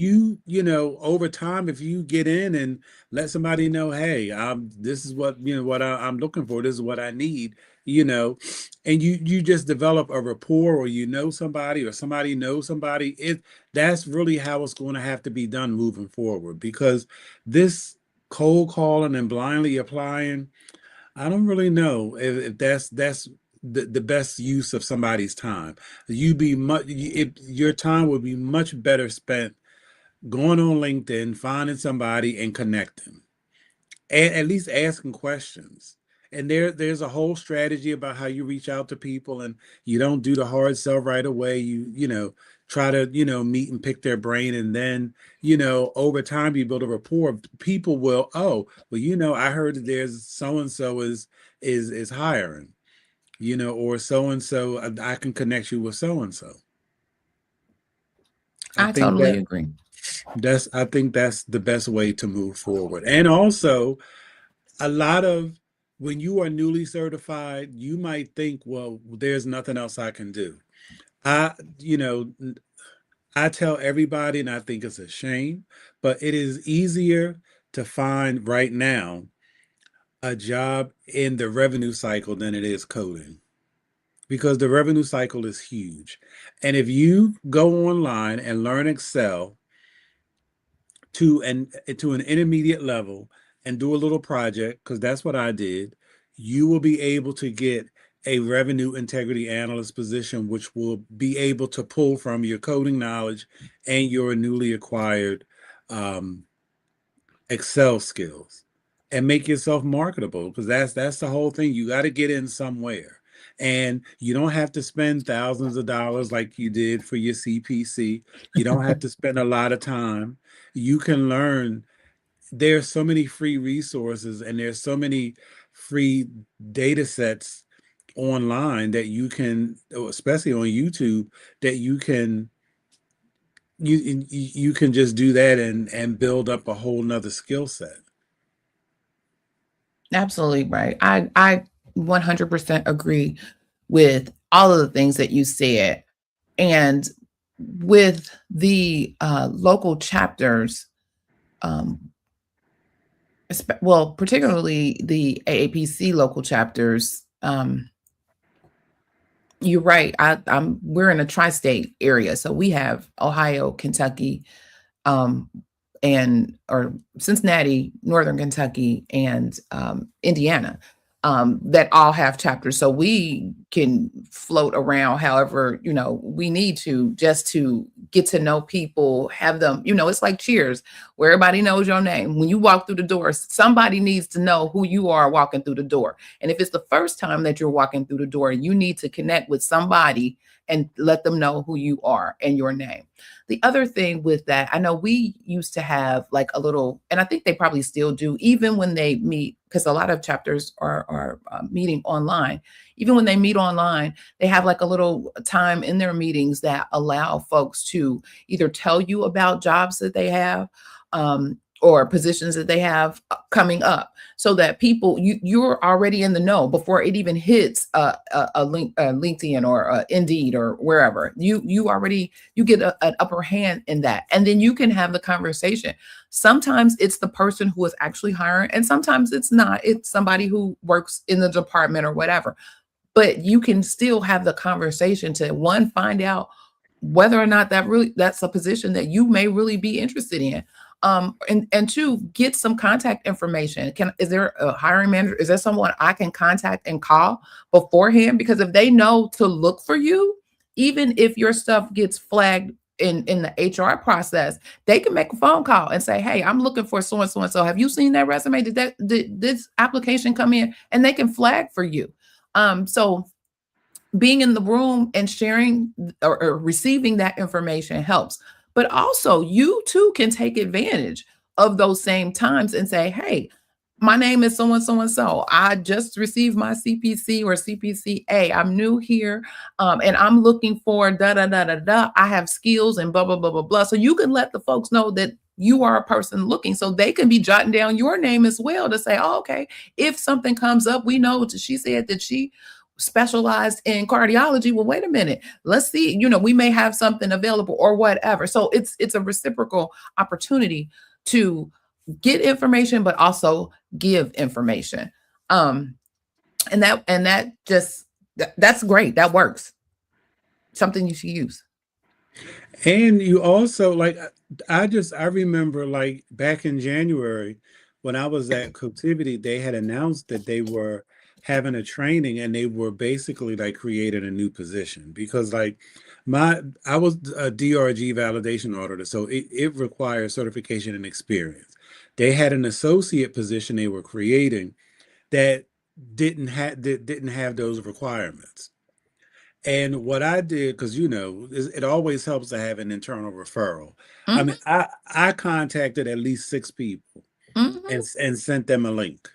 over time, if you get in and let somebody know, hey, this is what I'm looking for, this is what I need, you know, and you just develop a rapport, or somebody, or somebody knows somebody, that's really how it's going to have to be done moving forward. Because this cold calling and blindly applying, I don't really know if that's the best use of somebody's time. Your time would be much better spent going on LinkedIn, finding somebody and connecting, and at least asking questions. And there's a whole strategy about how you reach out to people, and you don't do the hard sell right away. You try to meet and pick their brain, and then over time you build a rapport. People will, oh well, I heard that there's so and so is hiring, or so and so, I can connect you with so and so. I I think totally that agree. I think that's the best way to move forward. And also, a lot of when you are newly certified, you might think, well, there's nothing else I can do. I, you know, I tell everybody, and I think it's a shame, but it is easier to find right now a job in the revenue cycle than it is coding, because the revenue cycle is huge. And if you go online and learn Excel to an intermediate level and do a little project, because that's what I did, you will be able to get a revenue integrity analyst position, which will be able to pull from your coding knowledge and your newly acquired um, Excel skills, and make yourself marketable, because that's the whole thing. You got to get in somewhere. And you don't have to spend thousands of dollars like you did for your CPC. You don't have to spend a lot of time. You can learn. There's so many free resources, and there's so many free data sets online that you can, especially on YouTube, that you can just do that and build up a whole nother skill set. Absolutely right. I 100% agree with all of the things that you said. And with the local chapters, um, well, particularly the AAPC local chapters, you're right. We're in a tri-state area, so we have Ohio, Kentucky, um, and or Cincinnati, Northern Kentucky, and Indiana, that all have chapters. So we can float around however we need to, just to get to know people, have them. It's like Cheers, where everybody knows your name. When you walk through the door, somebody needs to know who you are walking through the door. And if it's the first time that you're walking through the door, you need to connect with somebody and let them know who you are and your name. The other thing with that, I know we used to have like a little, and I think they probably still do, even when they meet, because a lot of chapters are meeting online. Even when they meet online, they have like a little time in their meetings that allow folks to either tell you about jobs that they have, or positions that they have coming up, so that you're already in the know before it even hits a LinkedIn or Indeed or wherever. You get an upper hand in that, and then you can have the conversation. Sometimes it's the person who is actually hiring, and sometimes it's not. It's somebody who works in the department or whatever. But you can still have the conversation to find out whether or not that's a position that you may really be interested in. And two, get some contact information. Is there a hiring manager? Is there someone I can contact and call beforehand? Because if they know to look for you, even if your stuff gets flagged in the HR process, they can make a phone call and say, "Hey, I'm looking for so and so and so. Have you seen that resume? Did this application come in?" And they can flag for you. So being in the room and sharing or receiving that information helps. But also, you too can take advantage of those same times and say, "Hey, my name is so and so and so. I just received my CPC or CPCA. I'm new here, and I'm looking for da da da da da. I have skills and blah blah blah blah blah." So you can let the folks know that you are a person looking, so they can be jotting down your name as well to say, "Oh, okay, if something comes up, we know that she said that she specialized in cardiology. Well, wait a minute, let's see, we may have something available or whatever." So it's a reciprocal opportunity to get information but also give information. That's great. That works. Something you should use. And you also like I remember like back in January when I was at Cotivity, they had announced that they were having a training and they were basically like creating a new position because like I was a DRG validation auditor, so it requires certification and experience. They had an associate position they were creating that didn't have those requirements. And what I did, because it always helps to have an internal referral. I Hmm. mean, I contacted at least 6 people Hmm. and sent them a link.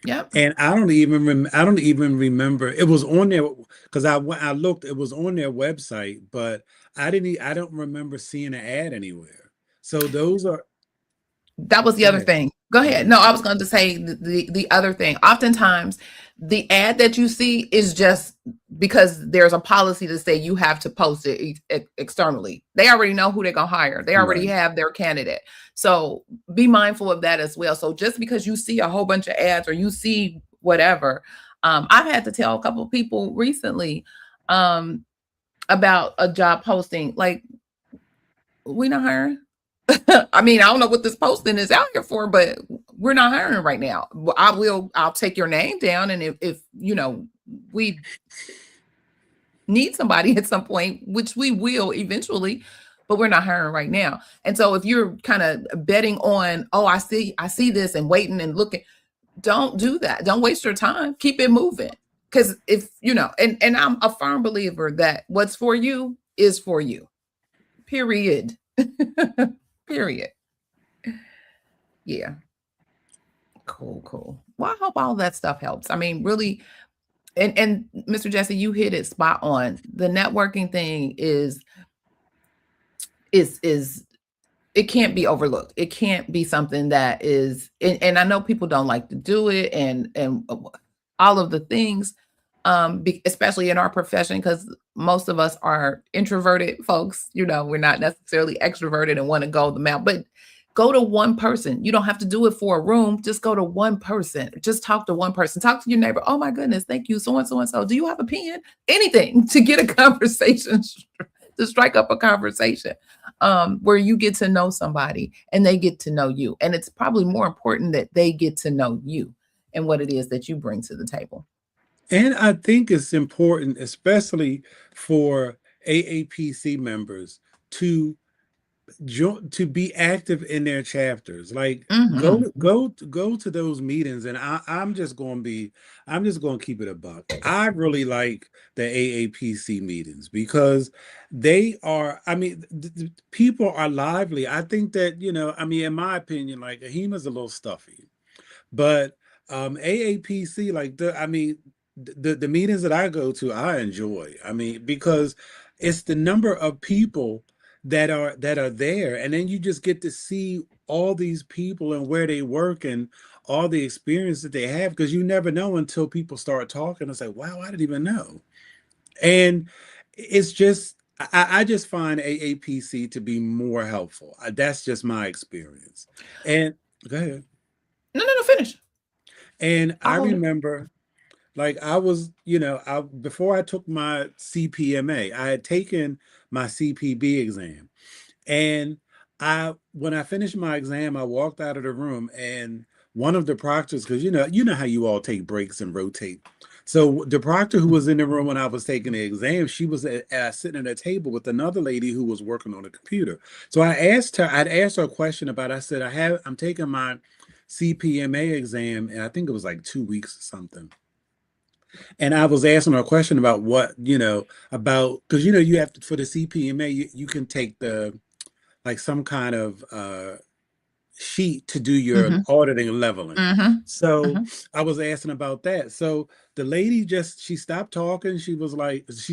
Yep. And I don't even remember it was on there because I looked, it was on their website, but I don't remember seeing an ad anywhere. So those are That was the go other ahead. thing. Go Go ahead. ahead. No, I was going to say the other thing. Oftentimes, the ad that you see is just because there's a policy to say you have to post it externally. They already know who they're going to hire. They already Right. have their candidate. So be mindful of that as well. So just because you see a whole bunch of ads or you see whatever, I've had to tell a couple of people recently um, about a job posting. Like, we not hiring. I mean, I don't know what this posting is out here for, but we're not hiring right now. I'll take your name down. And if we need somebody at some point, which we will eventually, but we're not hiring right now. And so if you're kind of betting on, "Oh, I see this," and waiting and looking, don't do that. Don't waste your time. Keep it moving. Because if and I'm a firm believer that what's for you is for you. Period. Period. Yeah. Cool, cool. Well, I hope all that stuff helps. I mean, really, and Mr. Jesse, you hit it spot on. The networking thing is it can't be overlooked. It can't be something that is, and I know people don't like to do it, and all of the things, especially in our profession, because most of us are introverted folks. We're not necessarily extroverted and want to go the mouth, but go to one person. You don't have to do it for a room. Just go to one person. Just talk to one person. Talk to your neighbor. "Oh my goodness, thank you, so and so and so. Do you have a pen?" Anything to get a conversation, to strike up a conversation, where you get to know somebody and they get to know you. And it's probably more important that they get to know you and what it is that you bring to the table. And I think it's important, especially for AAPC members, to to be active in their chapters. Like Hmm. go to those meetings, and I'm just going to keep it a buck. I really like the AAPC meetings because they are. I mean, people are lively. I think that I mean, in my opinion, like AHIMA's a little stuffy. But AAPC, like I mean, the meetings that I go to, I enjoy. I mean, because it's the number of people that are there, and then you just get to see all these people and where they work and all the experience that they have, because you never know until people start talking and say, "Wow, I didn't even know." And it's just I just find AAPC to be more helpful. That's just my experience. And go ahead. No, no, no, finish. And I I'll hold it. remember, like, I was, before I took my CPMA, I had taken my CPB exam, and when I finished my exam, I walked out of the room, and one of the proctors, because you know how you all take breaks and rotate. So the proctor who was in the room when I was taking the exam, she was sitting at a table with another lady who was working on a computer. So I'd asked her a question about. I said, I'm taking my CPMA exam, and I think it was like 2 weeks or something. And I was asking her a question about about, because you have to, for the CPMA, you can take the like some kind of sheet to do your Mm-hmm. auditing and leveling. Mm-hmm. So Mm-hmm. I was asking about that. So the lady she stopped talking. She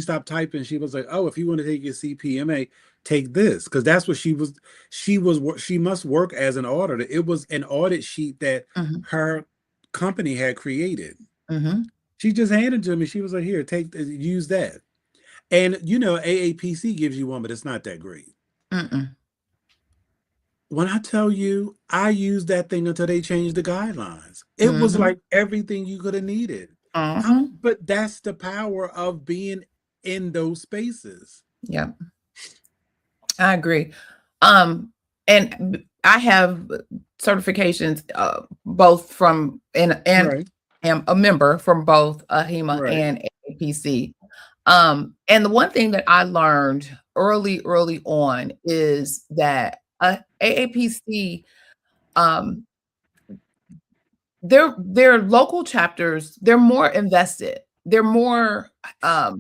stopped typing. She was like, "Oh, if you want to take your CPMA, take this," because that's what she must work as an auditor. It was an audit sheet that Mm-hmm. her company had created. Mm-hmm. She just handed it to me. She was like, "Here, use that." And AAPC gives you one, but it's not that great. Mm-mm. When I tell you, I used that thing until they changed the guidelines. It was Mm-hmm. like everything you could have needed. Mm-hmm. But that's the power of being in those spaces. Yeah, I agree. And I have certifications, both from and Right, am a member from both HEMA right, and AAPC. And the one thing that I learned early on is that AAPC, um, their local chapters, they're more invested. They're more, I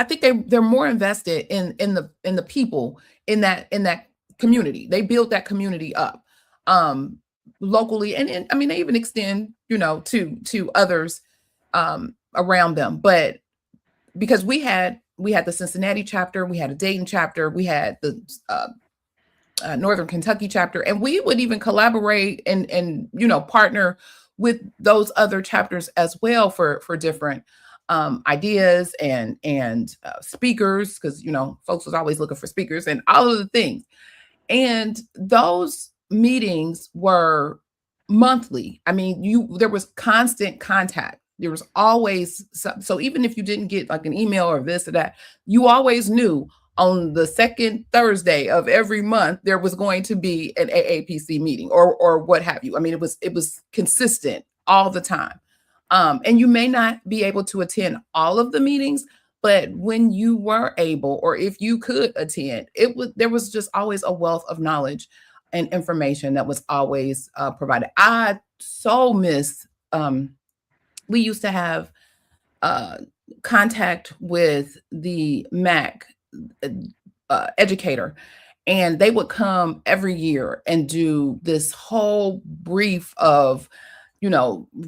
think they're more invested in the people in that community. They build that community up um locally, and I mean they even extend, to others around them. But because we had the Cincinnati chapter, we had a Dayton chapter, we had the Northern Kentucky chapter, and we would even collaborate and partner with those other chapters as well for different ideas and speakers, because folks was always looking for speakers and all of the things. And those meetings were monthly. I mean, there was constant contact. There was always so even if you didn't get like an email or this or that, you always knew on the second Thursday of every month there was going to be an AAPC meeting or what have you. I mean, it was consistent all the time. And you may not be able to attend all of the meetings, but when you were able, or if you could attend, there was just always a wealth of knowledge and information that was always provided. I so miss. We used to have uh, contact with the MAC educator, and they would come every year and do this whole brief of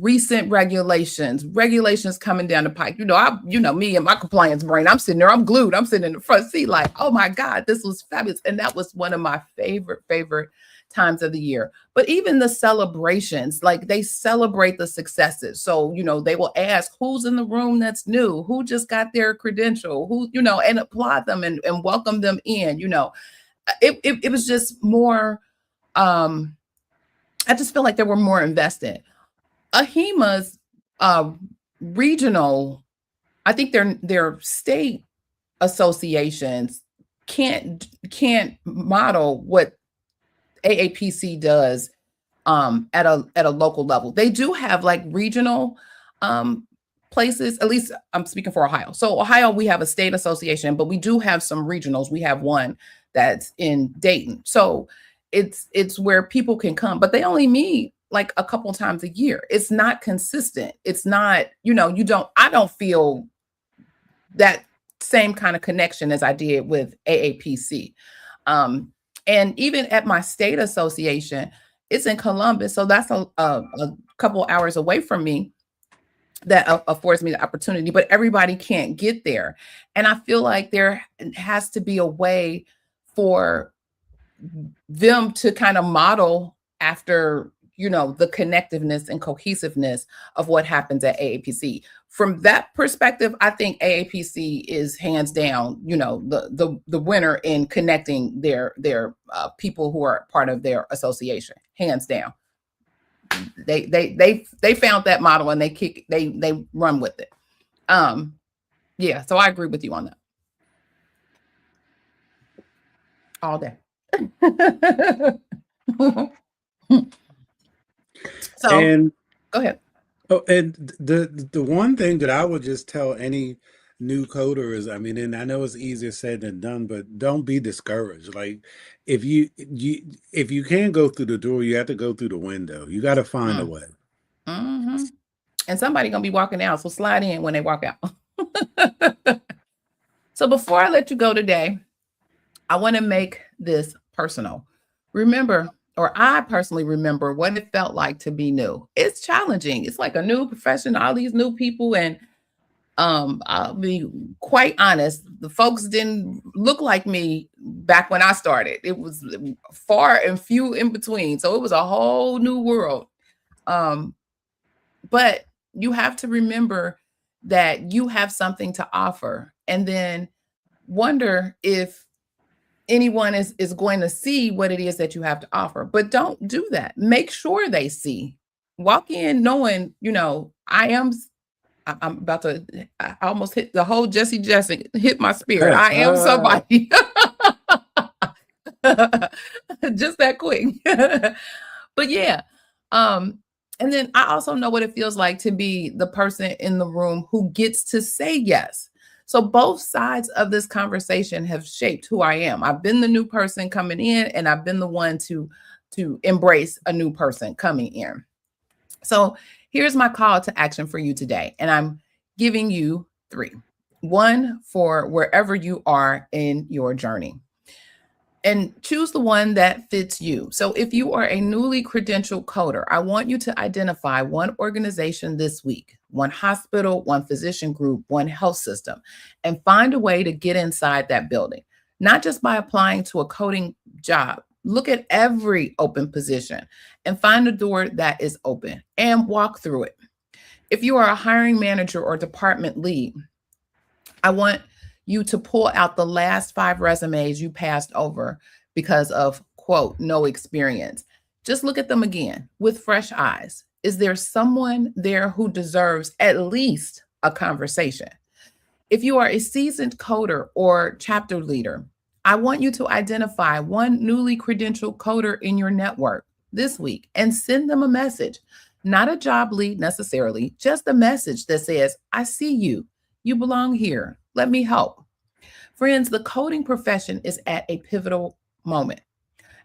recent regulations coming down the pike. Me and my compliance brain, I'm sitting there, I'm glued, I'm sitting in the front seat like, oh my God, this was fabulous. And that was one of my favorite times of the year. But even the celebrations, like they celebrate the successes. So, they will ask who's in the room that's new, who just got their credential, who, and applaud them and welcome them in. It was just more, I just feel like they were more invested. AHIMA's regional, I think their state associations can't model what AAPC does at a local level. They do have like regional places. At least I'm speaking for Ohio. So Ohio, we have a state association, but we do have some regionals. We have one that's in Dayton. So it's where people can come, but they only meet like a couple times a year. It's not consistent. It's not, I don't feel that same kind of connection as I did with AAPC. And even at my state association, it's in Columbus. So that's a couple hours away from me. That affords me the opportunity, but everybody can't get there. And I feel like there has to be a way for them to kind of model after the connectiveness and cohesiveness of what happens at AAPC. From that perspective, I think AAPC is hands down the winner in connecting their people who are part of their association, hands down. They found that model and they run with it. Yeah, so I agree with you on that. all day. So And go ahead. and the one thing that I would just tell any new coder is, I mean, and I know it's easier said than done, but don't be discouraged. Like if you can't go through the door, you have to go through the window. You got to find a Mm. way. Hmm. And somebody gonna be walking out, so slide in when they walk out. So before I let you go today, I want to make this personal. Remember, or I personally remember what it felt like to be new. It's challenging. It's like a new profession, all these new people, and I'll be quite honest, the folks didn't look like me back when I started. It was far and few in between. So it was a whole new world. Um, but you have to remember that you have something to offer, and then wonder if anyone is going to see what it is that you have to offer. But don't do that. Make sure they see. Walk in knowing, I'm about to, I almost hit the whole Jesse hit my spirit. I am somebody. Just that quick. But yeah. Um, and then I also know what it feels like to be the person in the room who gets to say yes. So both sides of this conversation have shaped who I am. I've been the new person coming in, and I've been the one to embrace a new person coming in. So here's my call to action for you today. And I'm giving you three. One for wherever you are in your journey. And choose the one that fits you. So if you are a newly credentialed coder, I want you to identify one organization this week, one hospital, one physician group, one health system, and find a way to get inside that building, not just by applying to a coding job. Look at every open position and find a door that is open and walk through it. If you are a hiring manager or department lead, I want you to pull out the last 5 resumes you passed over because of, quote, no experience. Just look at them again with fresh eyes. Is there someone there who deserves at least a conversation? If you are a seasoned coder or chapter leader, I want you to identify one newly credentialed coder in your network this week and send them a message, not a job lead necessarily, just a message that says, I see you. You belong here. Let me help. Friends, the coding profession is at a pivotal moment.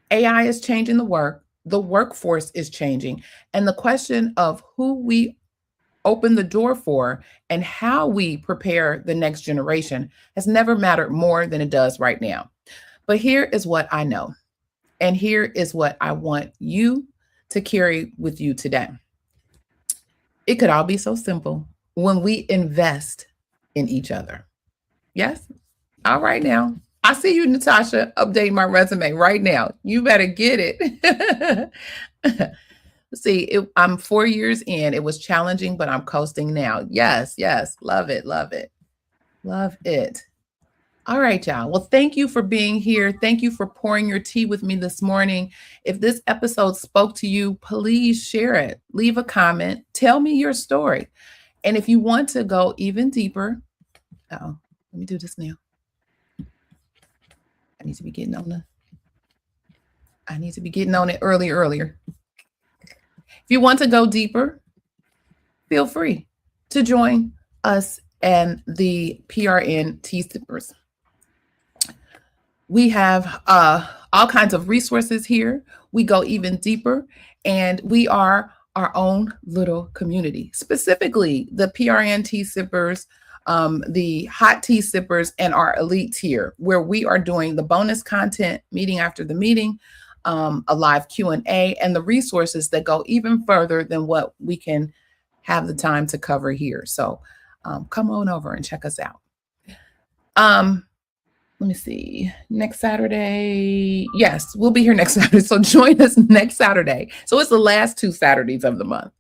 AI is changing the workforce is changing, and the question of who we open the door for and how we prepare the next generation has never mattered more than it does right now. But here is what I know, and here is what I want you to carry with you today. It could all be so simple when we invest in each other. Yes? All right now. I see you, Natasha, updating my resume right now. You better get it. See, I'm 4 years in. It was challenging, but I'm coasting now. Yes, yes. Love it. Love it. Love it. All right, y'all. Well, thank you for being here. Thank you for pouring your tea with me this morning. If this episode spoke to you, please share it. Leave a comment. Tell me your story. And if you want to go even deeper, let me do this now. I need to be getting on it earlier. If you want to go deeper, feel free to join us and the PRN Tea Sippers. We have all kinds of resources here. We go even deeper, and we are our own little community, specifically the PRN Tea Sippers, the hot tea sippers, and our elite tier, where we are doing the bonus content, meeting after the meeting, a live Q&A, and the resources that go even further than what we can have the time to cover here. So come on over and check us out. Let me see. Next Saturday. Yes, we'll be here next Saturday. So join us next Saturday. So it's the last 2 Saturdays of the month.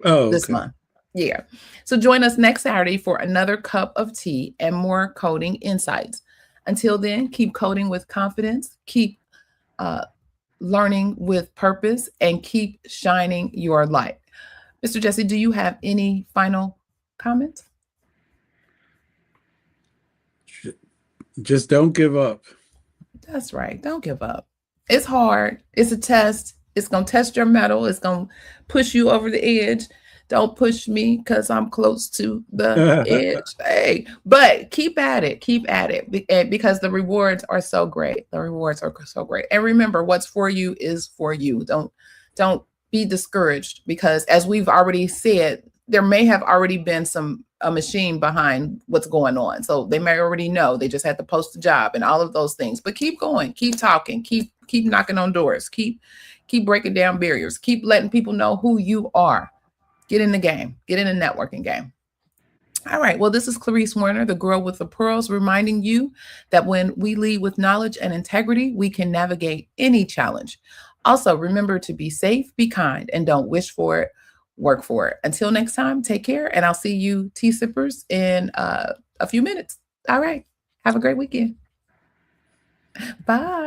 Oh, this okay. month. Yeah. So join us next Saturday for another cup of tea and more coding insights. Until then, keep coding with confidence, keep learning with purpose, and keep shining your light. Mr. Jesse, do you have any final comments? Just don't give up. That's right. Don't give up. It's hard. It's a test. It's going to test your mettle. It's going to push you over the edge. Don't push me because I'm close to the edge. Hey, but keep at it. Keep at it because the rewards are so great. The rewards are so great. And remember, what's for you is for you. Don't be discouraged because, as we've already said, there may have already been a machine behind what's going on. So they may already know. They just had to post a job and all of those things. But keep going, keep talking, keep knocking on doors, keep breaking down barriers, keep letting people know who you are. Get in the game, get in the networking game. All right. Well, this is Clarice Warner, the girl with the pearls, reminding you that when we lead with knowledge and integrity, we can navigate any challenge. Also, remember to be safe, be kind, and don't wish for it, work for it. Until next time, take care, and I'll see you tea sippers in a few minutes. All right. Have a great weekend. Bye.